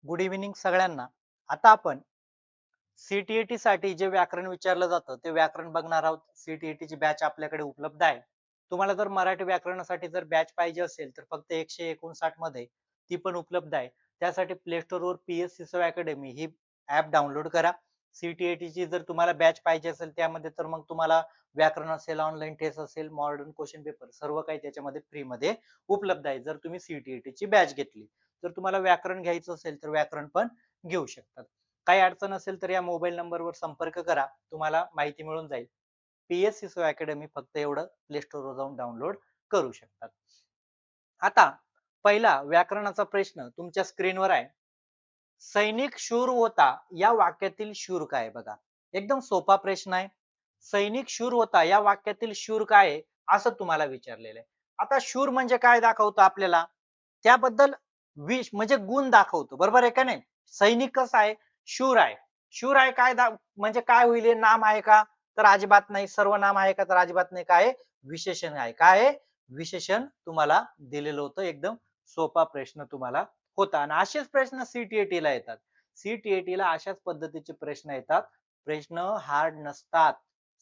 Good evening सगळ्यांना. आता आपण सी साठी जे व्याकरण विचारलं जातं ते व्याकरण बघणार आहोत. सी ची बॅच आपल्याकडे उपलब्ध आहे. तुम्हाला जर मराठी व्याकरणासाठी जर बॅच पाहिजे असेल तर फक्त 159 मध्ये ती पण उपलब्ध आहे. त्यासाठी प्ले वर पीएससी अकॅडमी ही ऍप डाउनलोड करा. सी जर तुम्हाला बॅच पाहिजे असेल त्यामध्ये तर मग तुम्हाला व्याकरण असेल, ऑनलाईन टेस्ट असेल, मॉडर्न क्वेश्चन पेपर सर्व काही त्याच्यामध्ये फ्री मध्ये उपलब्ध आहे. जर तुम्ही सी बॅच घेतली जर तुम्हाला व्याकरण घ्यायचं असेल तर व्याकरण पण घेऊ शकतात. काही अडचण असेल तर या मोबाईल नंबरवर संपर्क करा. तुम्हाला माहिती मिळून जाईल. पीएससी अकॅडमी फक्त एवढं प्ले वर जाऊन डाउनलोड करू शकतात. आता पहिला व्याकरणाचा प्रश्न तुमच्या स्क्रीनवर आहे. सैनिक शूर होता या वाक्यातील शूर काय बघा. एकदम सोपा प्रश्न आहे. सैनिक शूर होता या वाक्यातील शूर काय आहे असं तुम्हाला विचारलेलं आहे. आता शूर म्हणजे काय दाखवतो आपल्याला त्याबद्दल विश म्हणजे गुण दाखवतो. बरोबर आहे का नाही. सैनिक कसा आहे शूर आहे. शूर आहे काय म्हणजे काय होईल नाम आहे का तर अजिबात नाही. सर्वनाम आहे का तर अजिबात नाही. काय विशेषण आहे. काय विशेषण तुम्हाला दिलेलं होतं. एकदम सोपा प्रश्न तुम्हाला होता आणि असेच प्रश्न सीटीएटी ला येतात. सीटीएटी ला अशाच पद्धतीचे प्रश्न येतात. प्रश्न हार्ड नसतात.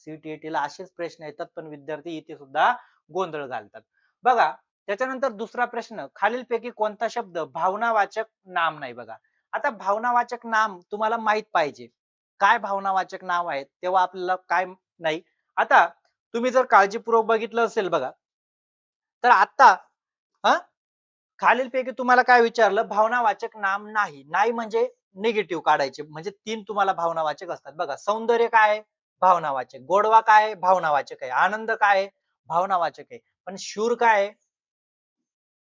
सीटीएटी ला असेच प्रश्न येतात पण विद्यार्थी इथे सुद्धा गोंधळ घालतात. बघा त्याच्यानंतर दुसरा प्रश्न खालीलपैकी कोणता शब्द भावनावाचक नाम नाही बघा. आता भावनावाचक नाम तुम्हाला माहित पाहिजे. काय भावनावाचक नाव आहेत तेव्हा आपल्याला काय नाही. आता तुम्ही जर काळजीपूर्वक बघितलं असेल बघा तर आता खालीलपैकी तुम्हाला काय विचारलं भावनावाचक नाम नाही. नाही म्हणजे निगेटिव्ह काढायचे म्हणजे 3 तुम्हाला भावनावाचक असतात बघा. सौंदर्य काय आहे भावनावाचक. गोडवा काय आहे भावनावाचक आहे. आनंद काय आहे भावनावाचक आहे. पण शूर काय आहे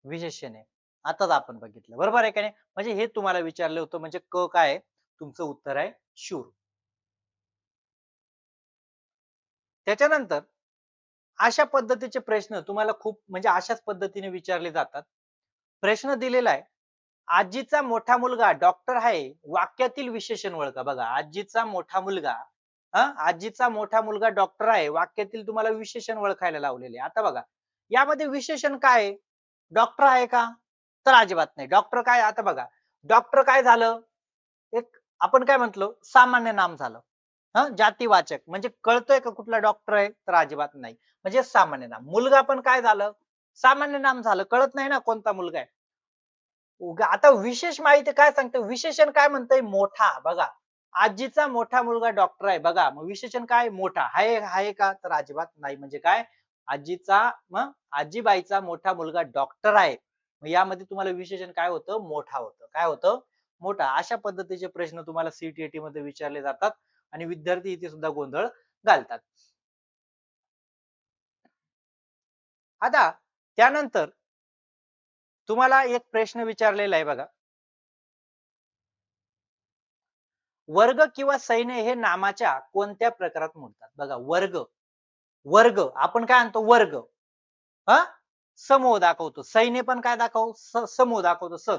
विशेषण आहे. आताच आपण बघितलं बरोबर आहे का नाही. म्हणजे हे तुम्हाला विचारलं होतं म्हणजे क काय आहे तुमचं उत्तर आहे शूर. त्याच्यानंतर अशा पद्धतीचे प्रश्न तुम्हाला खूप म्हणजे अशाच पद्धतीने विचारले जातात. प्रश्न दिलेला आहे. आजीचा मोठा मुलगा डॉक्टर आहे वाक्यातील विशेषण ओळखा. बघा आजीचा मोठा मुलगा आजीचा मोठा मुलगा डॉक्टर आहे वाक्यातील तुम्हाला विशेषण ओळखायला लावलेले. आता बघा यामध्ये विशेषण काय आहे डॉक्टर आहे का तर अजिबात नाही. डॉक्टर काय आता बघा डॉक्टर काय झालं एक आपण काय म्हटलो सामान्य नाम झालं. जातीवाचक म्हणजे कळतोय का कुठला डॉक्टर आहे तर अजिबात नाही. म्हणजे सामान्य नाम. मुलगा पण काय झालं सामान्य नाम झालं. कळत नाही ना कोणता मुलगा आहे. आता विशेष माहिती काय सांगतं विशेषण काय म्हणतंय मोठा. बघा आजीचा मोठा मुलगा डॉक्टर आहे बघा मग विशेषण काय मोठा आहे का तर अजिबात नाही. म्हणजे काय आजीचा मग आजीबाईचा मोठा मुलगा डॉक्टर आहे. मग यामध्ये तुम्हाला विशेषण काय होतं मोठा होतं. काय होतं मोठा. अशा पद्धतीचे प्रश्न तुम्हाला सीटीएटी मध्ये विचारले जातात आणि विद्यार्थी इथे सुद्धा गोंधळ घालतात. आता त्यानंतर तुम्हाला एक प्रश्न विचारलेला आहे बघा. वर्ग किंवा सैन्य हे नामाच्या कोणत्या प्रकारात मोडतात बघा. वर्ग वर्ग आपण काय आणतो वर्ग हा समूह दाखवतो. सैन्य पण काय समूह दाखवतो.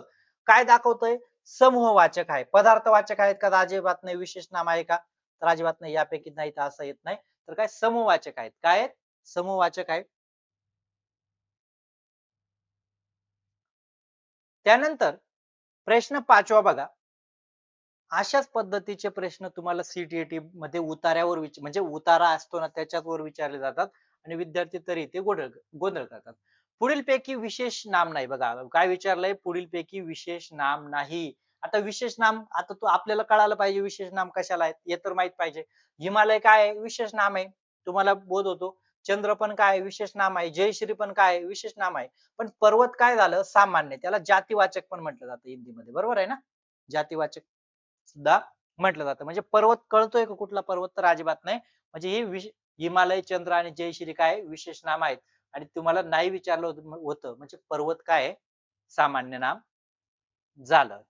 काय दाखवतोय समूहवाचक आहे. पदार्थवाचक आहेत का अजिबात नाही. विशेष नाम आहे का तर अजिबात नाही. यापैकी नाही तर असं येत नाही. तर काय समूहवाचक आहेत. काय आहेत समूहवाचक आहेत. त्यानंतर प्रश्न 5वा बघा. अशाच पद्धतीचे प्रश्न तुम्हाला सीटीएटी मध्ये उतार्यावर म्हणजे उतारा असतो ना त्याच्यावर विचारले जातात आणि विद्यार्थी तरी ते गोंधळ करतात. पुढीलपैकी विशेष नाम नाही बघा. काय विचारलंय पुढीलपैकी विशेष नाम नाही. आता विशेष नाम आता तो आपल्याला कळालं पाहिजे विशेष नाम कशाला आहेत हे तर माहित पाहिजे. हिमालय काय आहे विशेष नाम आहे. तुम्हाला बोध होतो. चंद्र पण काय विशेष नाम आहे. जयश्री पण काय विशेष नाम आहे. पण पर्वत काय झालं सामान्य. त्याला जातीवाचक पण म्हटलं जातं हिंदीमध्ये. बरोबर आहे ना. जातीवाचक सुद्धा म्हटलं जातं. म्हणजे पर्वत कळतोय का कुठला पर्वत तर अजिबात नाही. म्हणजे हे हिमालय चंद्र आणि जयश्री काय विशेष नाम आहेत आणि तुम्हाला नाही विचारलं होतं म्हणजे पर्वत काय सामान्य नाम झालं.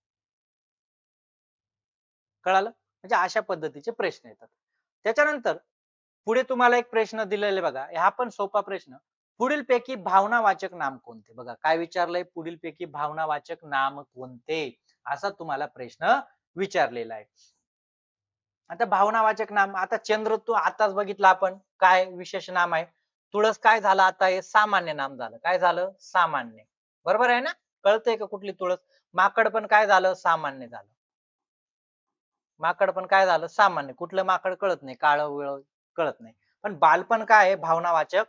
कळालं म्हणजे अशा पद्धतीचे प्रश्न येतात. त्याच्यानंतर पुढे तुम्हाला एक प्रश्न दिलेला बघा. हा पण सोपा प्रश्न. पुढीलपैकी भावनावाचक नाम कोणते बघा. काय विचारलंय पुढीलपैकी भावनावाचक नाम कोणते असा तुम्हाला प्रश्न विचारलेला आहे. आता भावनावाचक नाम आता चंद्र तू आताच बघितलं आपण काय विशेष नाम आहे. तुळस काय झालं आता हे सामान्य नाम झालं. काय झालं सामान्य. बरोबर आहे ना. कळतंय का कुठली तुळस माकड पण काय झालं, सामान्य झालं. माकड पण काय झालं, सामान्य. कुठलं माकड कळत नाही, काळं विळ कळत नाही. पण बालपण काय आहे, भावनावाचक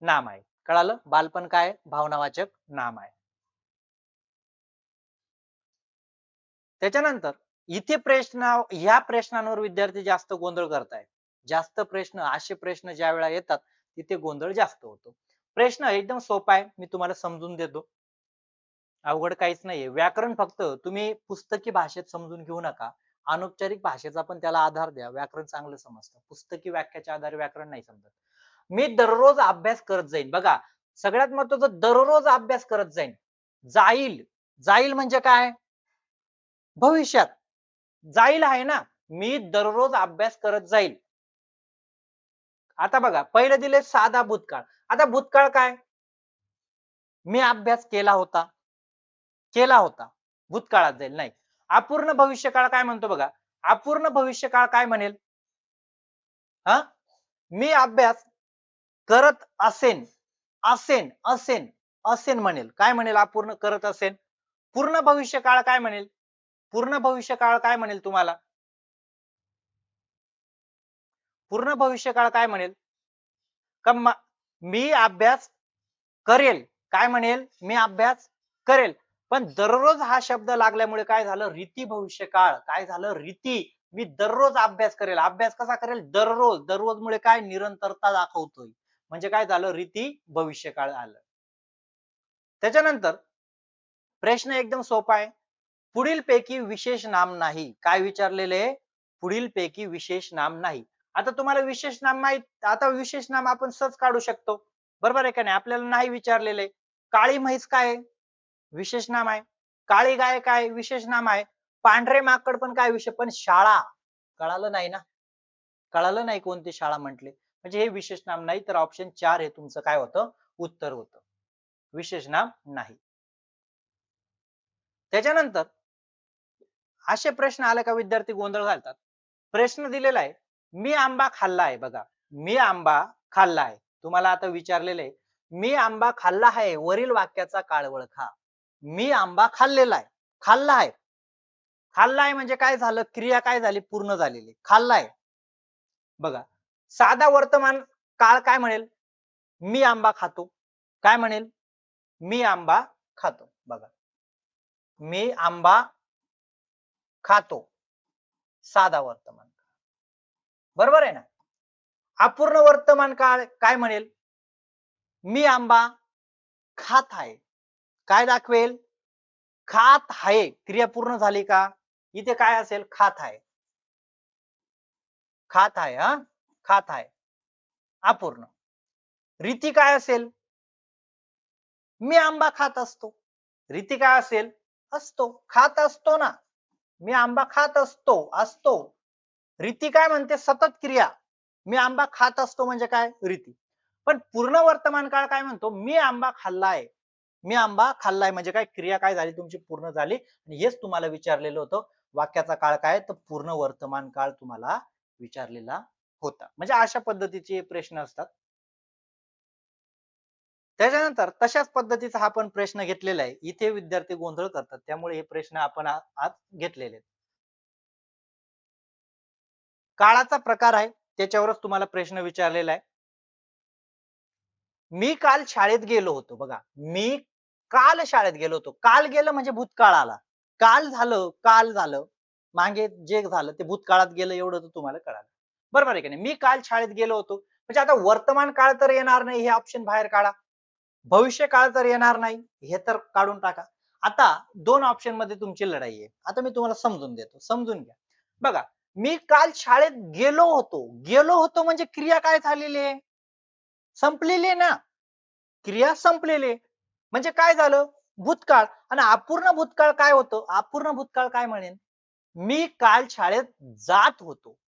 नाम आहे. कळालं? बालपण काय आहे, भावनावाचक नाम आहे. त्याच्यानंतर इथे ह्या प्रश्नांवर विद्यार्थी जास्त गोंधळ करतायत. जास्त प्रश्न, असे प्रश्न ज्या वेळा येतात तिथे गोंधळ जास्त होतो. प्रश्न एकदम सोपा आहे, मी तुम्हाला समजून देतो. अवघड काहीच नाहीये. व्याकरण फक्त तुम्ही पुस्तकी भाषेत समजून घेऊ नका. अनौपचारिक भाषेचा पण त्याला आधार द्या. व्याकरण चांगलं समजतं. पुस्तकी वाक्याच्या आधारे व्याकरण नाही समजत. मी दररोज अभ्यास करत जाईन. बघा, सगळ्यात महत्वाचं दररोज अभ्यास करत जाईन. जाईल. जाईल म्हणजे काय? भविष्यात. जाईल आहे ना. मी दररोज अभ्यास करत जाईल. आता बघा, पहिलं दिले साधा भूतकाळ. आता भूतकाळ काय? मी अभ्यास केला होता. केला होता. भूतकाळात जाईल नाही. अपूर्ण भविष्यकाळ काय म्हणतो बघा. अपूर्ण भविष्यकाळ काय म्हणेल? हा, मी अभ्यास करत असेन, असेन, असेन, असेन म्हणेल. काय म्हणेल? अपूर्ण करत असेन. पूर्ण भविष्यकाळ काय म्हणेल? पूर्ण भविष्यकाळ काय म्हणेल तुम्हाला? पूर्ण भविष्यकाळ काय म्हणेल? मी अभ्यास करेल. काय म्हणेल? मी अभ्यास करेल. पण दररोज हा शब्द लागल्यामुळे काय झालं? रीती भविष्यकाळ. काय झालं? रीती. मी दररोज अभ्यास करेल. अभ्यास कसा करेल? दररोज. दररोज मुळे काय? निरंतरता दाखवतोय. म्हणजे काय झालं? रीती भविष्यकाळ आलं. त्याच्यानंतर प्रश्न एकदम सोपा आहे. पुढील पैकी विशेष नाम नाही. काय विचारलेले? पुढील पैकी विशेष नाम नाही. आता तुम्हाला विशेष नाम माहित, आता विशेष नाम आपण सहज काढू शकतो. बरोबर आहे का नाही? आपल्याला नाही विचारलेले. काळी म्हैस काय? विशेष नाम आहे. काळी गाय काय? विशेष नाम आहे. पांढरे माकड पण काय विषय, पण शाळा. कळालं नाही ना? कळालं नाही कोणती शाळा म्हटले. म्हणजे हे विशेष नाम नाही, तर ऑप्शन 4 हे तुमचं काय होतं? उत्तर होतं. विशेष नाम नाही. त्याच्यानंतर असे प्रश्न आले का विद्यार्थी गोंधळ घालतात. प्रश्न दिलेला आहे, मी आंबा खाल्ला आहे. बघा, मी आंबा खाल्ला आहे. तुम्हाला आता विचारलेलं आहे, मी आंबा खाल्ला आहे, वरील वाक्याचा काळ ओळखा. मी आंबा खाल्लेला आहे. खाल्ला आहे. खाल्ला आहे म्हणजे काय झालं? क्रिया काय झाली? पूर्ण झालेली. खाल्ला आहे. बघा, साधा वर्तमान काळ काय म्हणेल? मी आंबा खातो. काय म्हणेल? मी आंबा खातो. बघा, मी आंबा खातो. साधा वर्तमान. बरोबर आहे ना? अपूर्ण वर्तमान काळ काय म्हणेल? मी आंबा खात आहे. काय दाखवेल? खात आहे. क्रिया पूर्ण झाली का? इथे काय असेल? खात आहे. खात आहे. हा, खात आहे. अपूर्ण. रीती काय असेल? मी आंबा खात असतो. रीती काय असेल? असतो. खात असतो ना. मी आंबा खात असतो. असतो. रीती काय म्हणते? सतत क्रिया. मी आंबा खात असतो म्हणजे काय? रीती. पण पूर्ण वर्तमान काळ काय म्हणतो? मी आंबा खाल्लाय. मी आंबा खाल्लाय म्हणजे काय? क्रिया काय झाली? तुमची पूर्ण झाली. आणि हेच तुम्हाला विचारलेलं होतं. वाक्याचा काळ काय? तर पूर्ण वर्तमान काळ तुम्हाला विचारलेला होता. म्हणजे अशा पद्धतीचे प्रश्न असतात. त्याच्यानंतर तशाच पद्धतीचा हा पण प्रश्न घेतलेला आहे. इथे विद्यार्थी गोंधळ करतात. त्यामुळे हे प्रश्न आपण आज घेतलेले आहेत. काळाचा प्रकार आहे, त्याच्यावरच तुम्हाला प्रश्न विचारलेला आहे. मी काल शाळेत गेलो होतो. बघा, मी काल शाळेत गेलो होतो. काल गेलं म्हणजे भूतकाळ आला. काल झालं, काल झालं. मागे जे झालं ते भूतकाळात गेलं, एवढं तर तुम्हाला कळालं. बरोबर आहे की नाही? मी काल शाळेत गेलो होतो. म्हणजे आता वर्तमान काळ तर येणार नाही, हे ऑप्शन बाहेर काढा. भविष्य काळ तर येणार नाही, हे तर काढून टाका. आता दोन ऑप्शन मध्ये तुमची लढाई आहे. आता मी तुम्हाला समजून देतो, समजून घ्या. बघा, मी काल शाळेत गेलो होतो. गेलो होतो म्हणजे क्रिया काय झालेली आहे? संपलेली आहे ना. क्रिया संपलेली आहे. म्हणजे काय झालं? भूतकाळ. आणि अपूर्ण भूतकाळ काय होतं? अपूर्ण भूतकाळ काय म्हणेन? मी काल शाळेत जात होतो.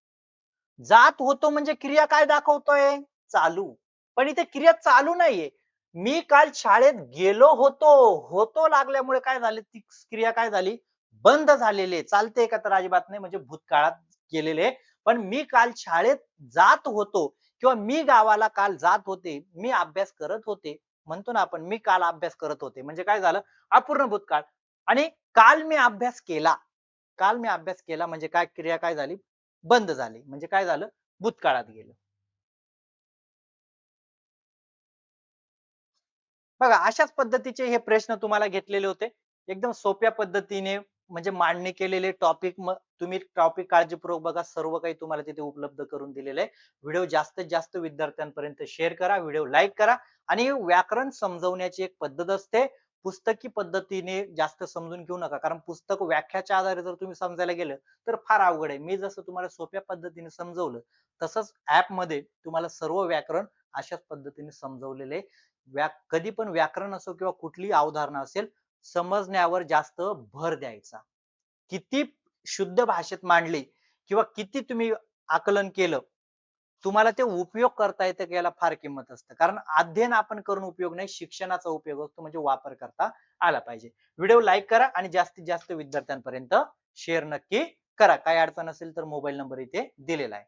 जात होतो म्हणजे क्रिया काय दाखवतोय? चालू. पण इथे क्रिया चालू नाहीये. मी काल शाळेत गेलो होतो. होतो लागल्यामुळे काय झाले? ती क्रिया काय झाली? बंद झालेली आहे. चालते का? तर अजिबात नाही. म्हणजे भूतकाळात गेलेले. पण मी काल शाळेत जात होतो किंवा मी गावाला काल जात होते. मी अभ्यास करत होते. म्हणतो ना आपण, मी काल अभ्यास करत होते. म्हणजे काय झालं? अपूर्ण भूतकाळ. आणि काल मी अभ्यास केला. काल मी अभ्यास केला म्हणजे काय क्रिया काय झाली? बंद झाली. म्हणजे काय झालं? भूतकाळात गेलं. बघा अशाच पद्धतीचे हे प्रश्न तुम्हाला घेतलेले होते. एकदम सोप्या पद्धतीने म्हणजे मांडणी केलेले टॉपिक तुम्ही टॉपिक काळजीपूर्वक बघा. सर्व काही तुम्हाला तिथे उपलब्ध करून दिलेलं आहे. व्हिडिओ जास्तीत जास्त विद्यार्थ्यांपर्यंत शेअर करा, व्हिडिओ लाईक करा आणि व्याकरण समजवण्याची एक पद्धत असते. पुस्तकी पद्धतीने जास्त समजून घेऊ नका. कारण पुस्तक व्याख्याच्या आधारे जर तुम्ही समजायला गेलं, तर फार अवघड आहे. मी जसं तुम्हाला सोप्या पद्धतीने समजवलं, तसंच ॲपमध्ये तुम्हाला सर्व व्याकरण अशाच पद्धतीने समजवलेले आहे. कधी पण व्याकरण असो किंवा कुठलीही अवधारणा असेल, समजण्यावर जास्त भर द्यायचा. किती शुद्ध भाषेत मांडली किंवा किती तुम्ही आकलन केलं, तुम्हाला ते उपयोग करता येतं का याला फार किंमत असते. कारण अध्ययन आपण करून उपयोग नाही, शिक्षणाचा उपयोग असतो म्हणजे वापर करता आला पाहिजे. व्हिडिओ लाईक करा आणि जास्तीत जास्त विद्यार्थ्यांपर्यंत शेअर नक्की करा. काही अडचण असेल तर मोबाईल नंबर इथे दिलेला आहे.